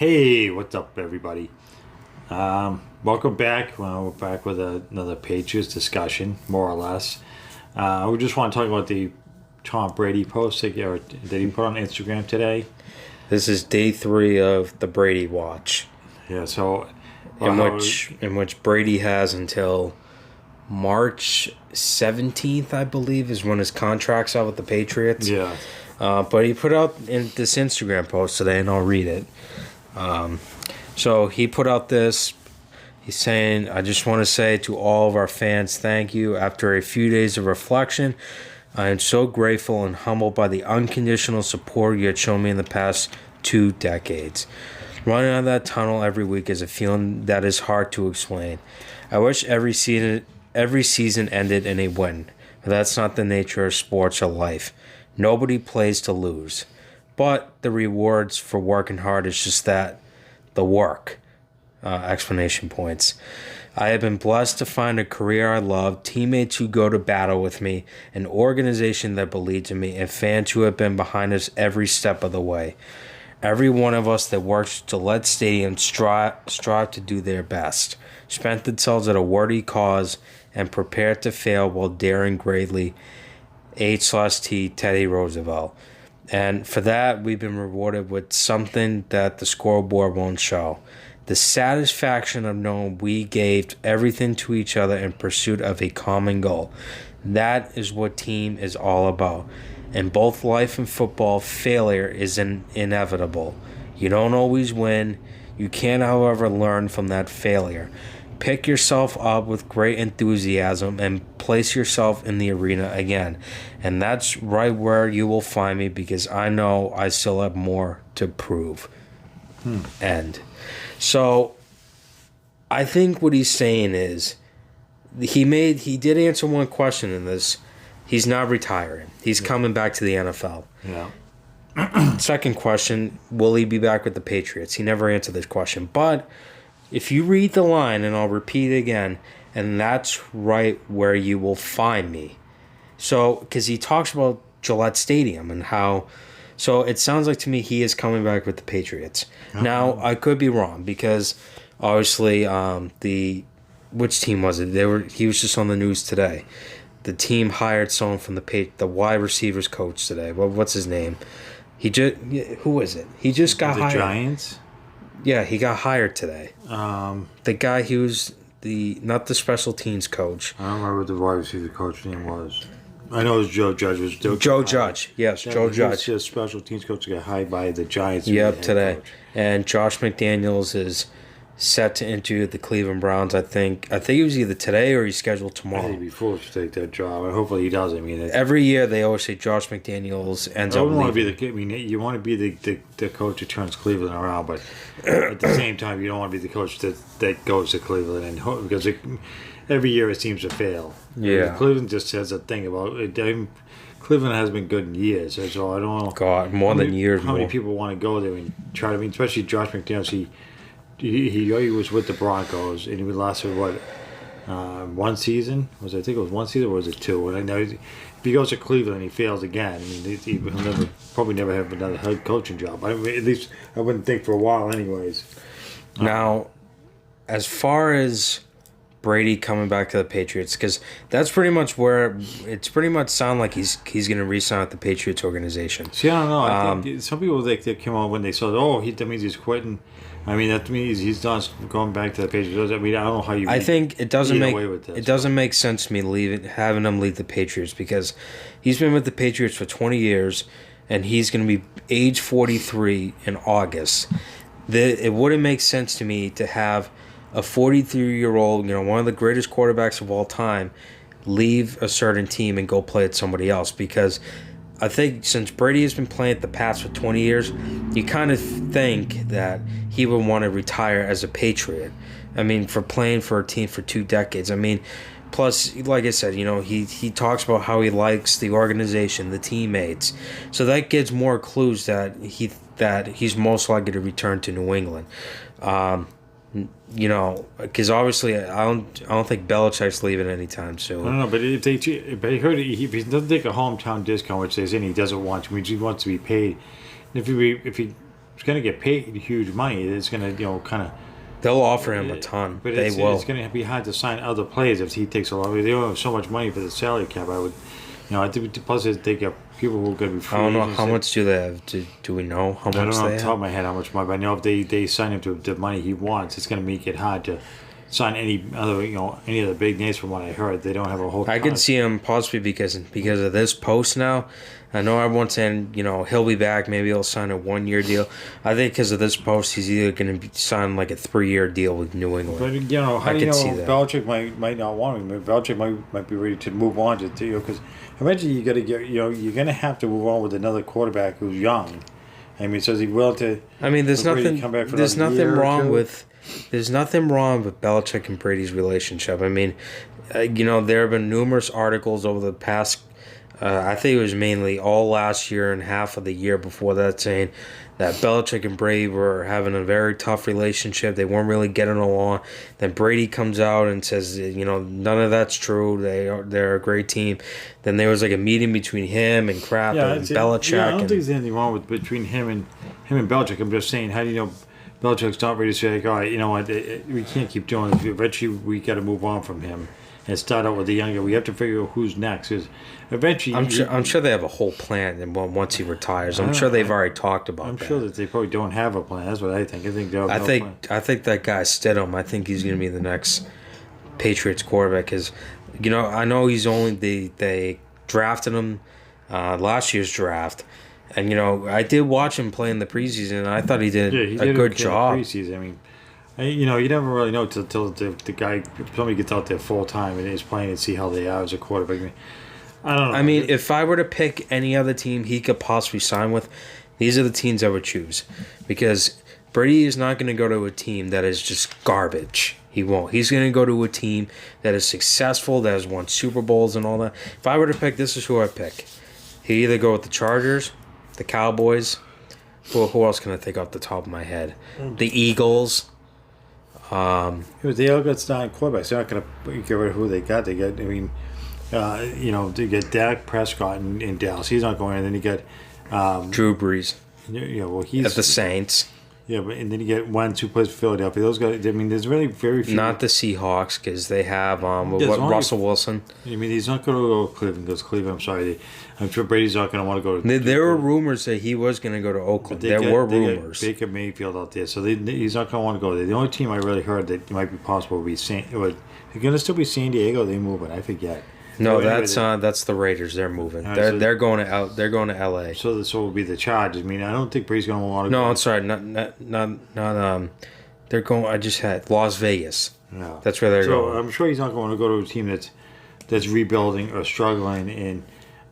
Hey, what's up, everybody? Welcome back. Well, we're back with another Patriots discussion, more or less. We just want to talk about the Tom Brady post that he put on Instagram today. This is day 3 of the Brady watch, Yeah, so in which Brady has until March 17th, I believe, is when his contract's out with the Patriots. yeah, But he put out in this Instagram post today, and I'll read it. So he put out this. He's saying, I just want to say to all of our fans, thank you. After a few days of reflection, I am so grateful and humbled by the unconditional support you have shown me in the past 2 decades. Running out of that tunnel every week is a feeling that is hard to explain. I wish every season ended in a win, but that's not the nature of sports or life. Nobody plays to lose. But the rewards for working hard is just that, the work. Explanation points. I have been blessed to find a career I love, teammates who go to battle with me, an organization that believes in me, and fans who have been behind us every step of the way. Every one of us that works to let Stadium strive to do their best, spent themselves at a worthy cause, and prepared to fail while daring greatly. H/T Teddy Roosevelt. And for that, we've been rewarded with something that the scoreboard won't show. The satisfaction of knowing we gave everything to each other in pursuit of a common goal. That is what team is all about. In both life and football, failure is inevitable. You don't always win. You can, however, learn from that failure. Pick yourself up with great enthusiasm and place yourself in the arena again. And that's right where you will find me, because I know I still have more to prove. End. So I think what he's saying is he did answer one question in this. He's not retiring. He's coming back to the NFL. yeah. Second question, will he be back with the Patriots? He never answered this question. But if you read the line, and I'll repeat it again, and that's right where you will find me. So, because he talks about Gillette Stadium and how, so it sounds like to me he is coming back with the Patriots. Uh-huh. Now, I could be wrong, because obviously which team was it? He was just on the news today. The team hired someone from the wide receivers coach today. What's his name? Who is it? He just got hired. The Giants? Yeah, he got hired today. The guy who was not the special teams coach. I don't remember what the wide receiver coach name was. I know it was Joe Judge. Joe Judge. Yes, Joe Judge. He was the special teams coach got hired by the Giants. Yep, today. Coach. And Josh McDaniels is set to enter the Cleveland Browns. I think it was either today or he's scheduled tomorrow. He'd be foolish to take that job, and hopefully he does. I mean, every year they always say Josh McDaniels ends up. You want to be the coach that turns Cleveland around, but at the same time, you don't want to be the coach that goes to Cleveland because every year it seems to fail. Yeah, I mean, Cleveland just has a thing about it. Cleveland has been good in years, so I don't know. God, more than years. How many people want to go there and try to? I mean, especially Josh McDaniels. He was with the Broncos, and he lasted one season? I think it was one season, or was it 2? And I know if he goes to Cleveland and he fails again, I mean, he'll probably never have another head coaching job. I mean, at least I wouldn't think for a while, anyways. Now, as far as Brady coming back to the Patriots, because that's pretty much where it's pretty much sound like he's going to re-sign with the Patriots organization. See, I don't know. I think some people they came on when they saw, that means he's quitting. I mean, that means he's done going back to the Patriots. I mean, I don't know how you. I think it doesn't make sense to me having him leave the Patriots, because he's been with the Patriots for 20 years, and he's going to be age 43 in August. It wouldn't make sense to me to have a 43-year-old, one of the greatest quarterbacks of all time, leave a certain team and go play at somebody else, because I think since Brady has been playing at the Pats for 20 years, you kind of think that he would want to retire as a Patriot. I mean, for playing for a team for 2 decades. I mean, plus, like I said, he talks about how he likes the organization, the teammates. So that gives more clues that he's most likely to return to New England. Because obviously I don't think Belichick's leaving anytime soon. I don't know, but if he doesn't take a hometown discount, which they say he doesn't want to, he wants to be paid. If he he's going to get paid huge money. It's going to, kind of. They'll offer him a ton. But They will. It's going to be hard to sign other players if he takes a lot. They don't have so much money for the salary cap. I would, I think plus they got people who are going to be free. I don't know how much do they have. Do we know how much they have? I don't know off the top of my head how much money. But I know if they sign him to the money he wants, it's going to make it hard to sign any other big names. From what I heard, they don't have a whole. I could see him possibly because of this post now. I know everyone's saying, he'll be back. Maybe he'll sign a 1-year deal. I think because of this post, he's either going to sign like a 3-year deal with New England. But, how do you know Belichick might not want him? Belichick might be ready to move on to because eventually you got to get, you're going to have to move on with another quarterback who's young. I mean, so is he willing to? I mean, there's nothing wrong with Belichick and Brady's relationship. I mean, there have been numerous articles over the past. I think it was mainly all last year and half of the year before that saying that Belichick and Brady were having a very tough relationship. They weren't really getting along. Then Brady comes out and says, none of that's true. They're a great team. Then there was like a meeting between him and Kraft and Belichick. Yeah, I don't think there's anything wrong between him and Belichick. I'm just saying, how do you know Belichick's not ready to say, like, all right, you know what, we can't keep doing this. Eventually, we got to move on from him and start out with the younger. We have to figure out who's next. Because eventually, I'm sure they have a whole plan. And once he retires, I'm sure they've already talked about. I'm sure that they probably don't have a plan. That's what I think. I think that guy Stidham. I think he's going to be the next Patriots quarterback. Because I know he's only they drafted him last year's draft. And, I did watch him play in the preseason, and I thought he did a good job. Preseason. I mean, you never really know till the guy, somebody gets out there full time and is playing and see how they are as a quarterback. I don't know. I mean, if I were to pick any other team he could possibly sign with, these are the teams I would choose. Because Brady is not going to go to a team that is just garbage. He won't. He's going to go to a team that is successful, that has won Super Bowls and all that. If I were to pick, this is who I'd pick. He'd either go with the Chargers, the Cowboys. Who else can I think off the top of my head? The Eagles. They all got starting quarterbacks. They're not going to get rid of who they got. They get, they get Dak Prescott in Dallas. He's not going. And then you get Drew Brees. He's at the Saints. Yeah, and then you get Wentz who plays for Philadelphia. Those guys. I mean, there's really very few. Not the Seahawks because they have Russell Wilson. I mean, he's not going to go to Cleveland because Cleveland. I'm sure Brady's not going to want to go to. There were rumors that he was going to go to Oakland. There were rumors. Baker Mayfield out there, so he's not going to want to go there. The only team I really heard that might be possible would be they're going to still be San Diego. They move it. I forget. No, that's the Raiders. They're moving. They're going to They're going to L.A. So this will be the Chargers. I mean, I don't think Brady's going to want to. No, I'm sorry. Not. They're going. I just had Las Vegas. No, that's where they're going. So I'm sure he's not going to go to a team that's rebuilding or struggling. And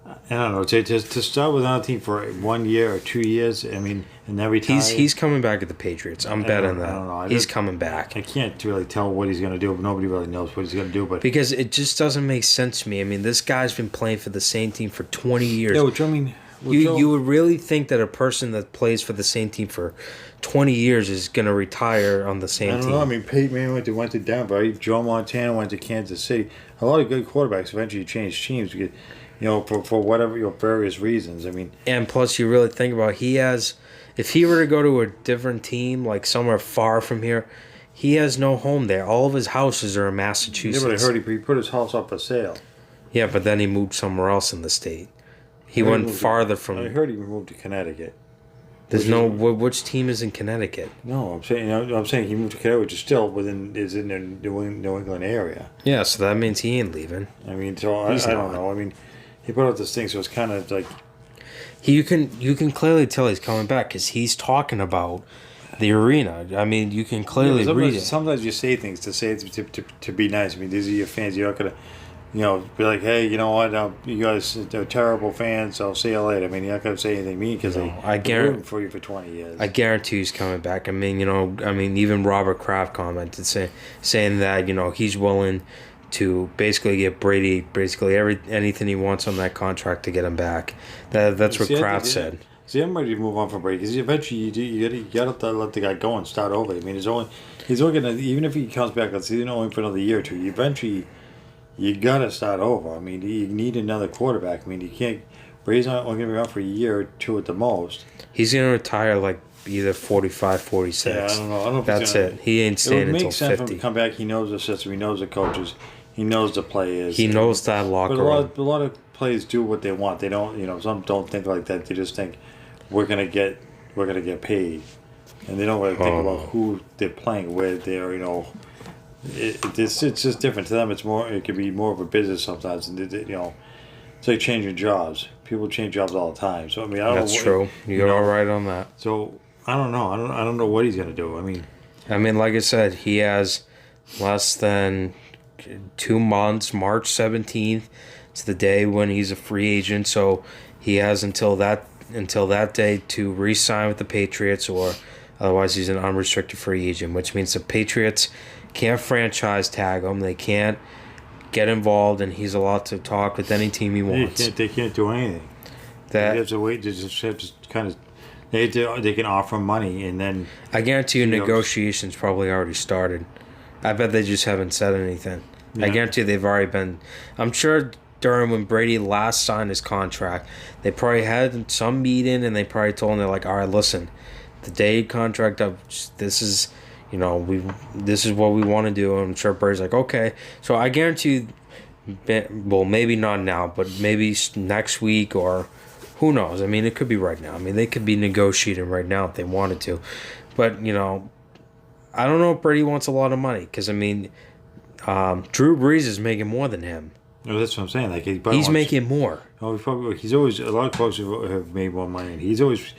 I don't know. To start with another team for 1 year or 2 years. I mean, and every time he's coming back at the Patriots. I'm betting that. I don't know. He's coming back. I can't really tell what he's going to do. But nobody really knows what he's going to do. But because it just doesn't make sense to me. I mean, this guy's been playing for the same team for 20 years. Yeah, which I mean. You would really think that a person that plays for the same team for 20 years is going to retire on the same team. I don't know. I mean, Peyton Manning went to Denver. Right? Joe Montana went to Kansas City. A lot of good quarterbacks eventually changed teams because, for whatever various reasons. I mean, and plus, you really think about if he were to go to a different team, like somewhere far from here, he has no home there. All of his houses are in Massachusetts. Yeah, but I heard he put his house up for sale. Yeah, but then he moved somewhere else in the state. He went farther from. I heard he moved to Connecticut. Which team is in Connecticut? No, I'm saying he moved to Connecticut, which is still in the New England area. Yeah, so that means he ain't leaving. I mean, so I don't know. I mean, he put out this thing, so it's kind of like. You can clearly tell he's coming back because he's talking about the arena. I mean, you can clearly read it. Sometimes you say things to be nice. I mean, these are your fans. You're not gonna. Be like, hey, you know what? You guys are terrible fans. I'll see you later. I mean, you're not going to say anything mean because they're rooting for you for 20 years. I guarantee he's coming back. I mean, even Robert Kraft commented saying that, he's willing to basically get Brady anything he wants on that contract to get him back. That's what Kraft said. See, I'm ready to move on from Brady because eventually you got to let the guy go and start over. I mean, he's only going to, even if he comes back, let's say, only for another year or two, eventually. You gotta start over. I mean, you need another quarterback. I mean, you can't. Brady's not only gonna be around for a year or two at the most. He's gonna retire like either 45, 46. Yeah, I don't know. I don't know if That's it. He ain't It would staying make until sense for him 50. to come back. He knows the system. He knows the coaches. He knows the players. He knows that locker But room. a lot of players do what they want. They don't. Some don't think like that. They just think we're gonna get paid, and they don't really think about who they're playing with. They're it's just different to them. It's more. It can be more of a business sometimes, and it's like changing jobs. People change jobs all the time. So I mean, I don't know. That's true. You're all right on that. So I don't know. I don't know what he's gonna do. I mean, like I said, he has less than 2 months. March 17th. It's the day when he's a free agent. So he has until that day to re-sign with the Patriots, or otherwise he's an unrestricted free agent, which means the Patriots can't franchise tag him. They can't get involved, and he's allowed to talk with any team he wants. They can't do anything. That They have to wait. They just have to kind of. They can offer him money, and then I guarantee you, negotiations probably already started. I bet they just haven't said anything. I guarantee they've already been. I'm sure during when Brady last signed his contract, they probably had some meeting, and they probably told him, they're like, all right, listen, the day contract up, this is, this is what we want to do. And I'm sure Brady's like, okay. So I guarantee you, well, maybe not now, but maybe next week, or who knows? I mean, it could be right now. I mean, they could be negotiating right now if they wanted to. But, I don't know if Brady wants a lot of money, because, I mean, Drew Brees is making more than him. No, that's what I'm saying. Like He's making more. He's always, a lot of folks have made more money. And he's always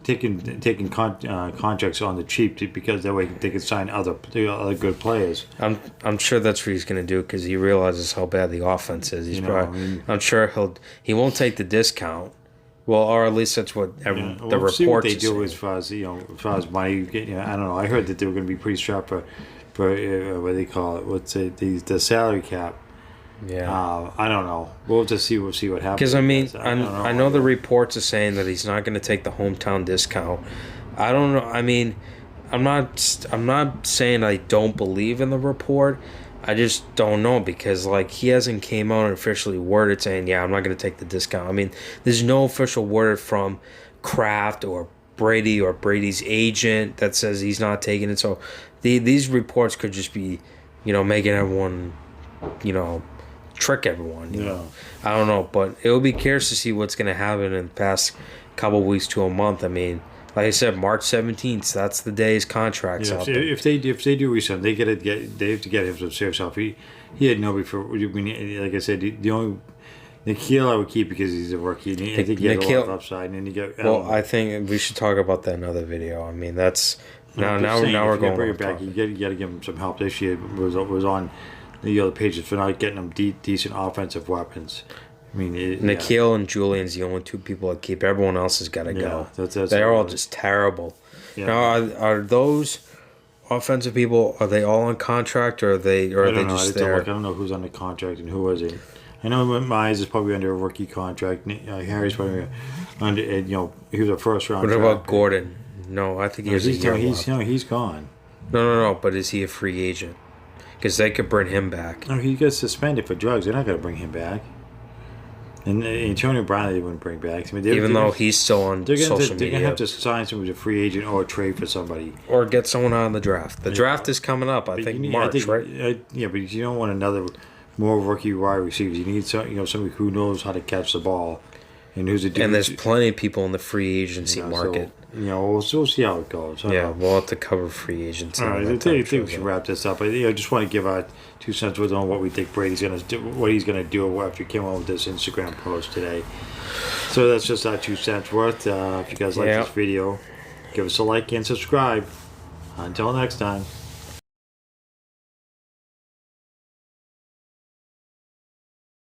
taking contracts on the cheap because that way they can sign other good players. I'm sure that's what he's going to do, because he realizes how bad the offense is. I'm sure he won't take the discount. Well, or at least that's what the reports see what they do saying. as far as money. I don't know. I heard that they were going to be pretty sharp for what do they call it? What's it? The salary cap. Yeah. I don't know. We'll just see. We'll see what happens. Because I mean, I know the reports are saying that he's not going to take the hometown discount. I don't know. I mean, I'm not saying I don't believe in the report. I just don't know, because he hasn't came out and officially worded saying, yeah, I'm not going to take the discount. I mean, there's no official word from Kraft or Brady or Brady's agent that says he's not taking it. So these reports could just be, making everyone, trick everyone. You know? I don't know, but it will be curious to see what's going to happen in the past couple of weeks to a month. I mean, like I said, March 17th. That's the day his contract's up. If they do resign, they have to get him some serious help. He had nobody for. Like I said, the only Nikhil I would keep because he's a rookie. I think he had a lot of upside. And then you get. I think we should talk about that in another video. I mean, that's now we're going. Bring it back. You got to give him some help. This year was on the other pages for not getting them decent offensive weapons. I mean, Nikhil and Julian's the only two people that keep. Everyone else has got to go. They're all just terrible. Yeah. Now, are those offensive people? Are they all on contract, or are they just there? I don't know who's under contract and who isn't. I know Mize is probably under a rookie contract. Harry's probably under. He was a first round. What about Gordon? No, I think he's gone. No. But is he a free agent? Because they could bring him back. No, he gets suspended for drugs. They're not going to bring him back. And Antonio Brown they wouldn't bring back. I mean, even though he's still on social media. They're going to have to sign someone as a free agent or trade for somebody. Or get someone out of the draft. The draft is coming up, I think, March, right? Yeah, but you don't want another more rookie wide receivers. You need somebody who knows how to catch the ball. And there's plenty of people in the free agency market. So, we'll see how it goes. We'll have to cover free agency. All right, I think we should wrap this up. I just want to give our 2 cents worth on what we think Brady's going to do, what he's going to do after he came out with this Instagram post today. So that's just our 2 cents worth. If you guys like this video, give us a like and subscribe. Until next time.